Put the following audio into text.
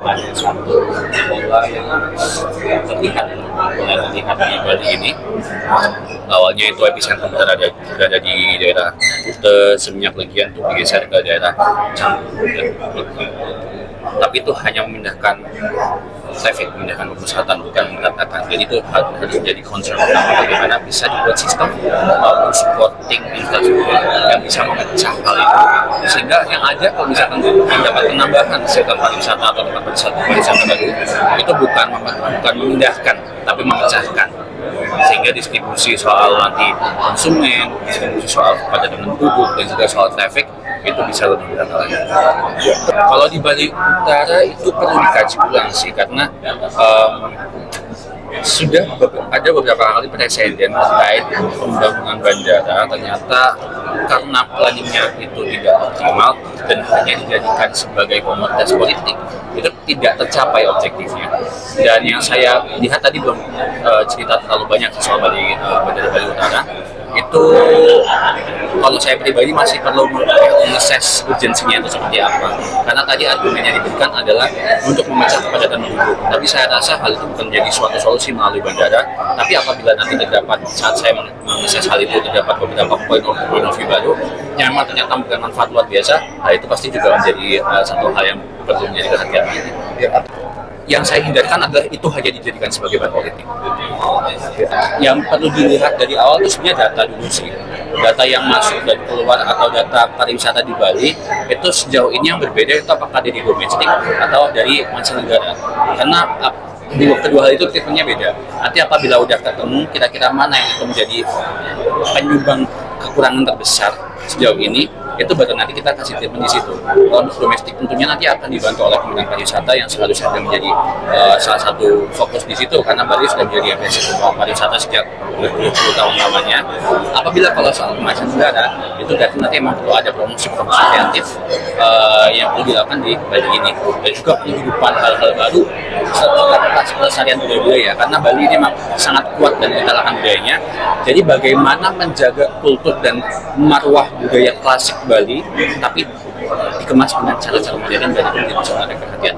ada satu pola yang mulai terlihat di Bali ini. Awalnya itu epicentrum berada di daerah Kuta, seminyak legian untuk digeser ke daerah Canggu dan Kuta. Tapi itu hanya memindahkan traffic, memindahkan pemusatan, bukan meratakan. Jadi itu harus menjadi concern utama, bagaimana bisa dibuat sistem maupun supporting infrastruktur yang bisa memecah hal itu, sehingga yang ada kalau misalkan mendapat penambahan sektor pariwisata atau tempat pariwisata baru, itu bukan memindahkan tapi memecahkan, sehingga distribusi soal nanti konsumen, distribusi soal kepadatan penduduk, dan juga soal traffic itu bisa lebih merata lagi. Kalau di Bali Utara itu perlu dikaji ulang sih, karena sudah ada beberapa kali presiden terkait pembangunan bandara, ternyata karena planningnya itu tidak optimal dan hanya dijadikan sebagai komoditas politik, itu tidak tercapai objektifnya. Dan yang saya lihat tadi belum cerita terlalu banyak soal Bandara Bali Utara, itu kalau saya pribadi masih perlu mengakses urgensinya itu seperti apa, karena tadi argumen yang diberikan adalah untuk memecah kepadatan penduduk, tapi saya rasa hal itu bukan menjadi suatu solusi melalui bandara. Tapi apabila nanti terdapat, saat saya mengakses hal itu, terdapat beberapa point of view baru yang memang ternyata memberikan manfaat luar biasa, hal itu pasti juga menjadi satu hal yang perlu menjadi perhatian lagi. Yang saya hindarkan adalah itu hanya dijadikan sebagai bahan politik. Yang perlu dilihat dari awal itu sebenarnya data dulu sih. Data yang masuk dan keluar atau data pariwisata di Bali itu sejauh ini yang berbeda itu apakah dari domestik atau dari mancanegara. Karena kedua hal itu tipenya beda. Nanti apabila udah ketemu kira-kira mana yang itu menjadi penyumbang kekurangan terbesar sejauh ini, itu baru nanti kita kasih treatment di situ. Kalau untuk domestik tentunya nanti akan dibantu oleh Kementerian Pariwisata yang seharusnya menjadi salah satu fokus di situ, karena Bali sudah menjadi epicentrum pariwisata sejak berpuluh-puluh tahun lamanya. Apabila kalau soal mancanegara, itu berarti nanti memang perlu ada promosi kreatif yang perlu dilakukan di Bali ini, dan juga penghidupan hal-hal baru serta pelestarian budaya, karena Bali ini memang sangat kuat dan kekayaan budayanya. Jadi bagaimana menjaga kultur dan marwah budaya klasik Bali, tapi dikemas dengan cara-cara modern dan itu menjadi perhatian.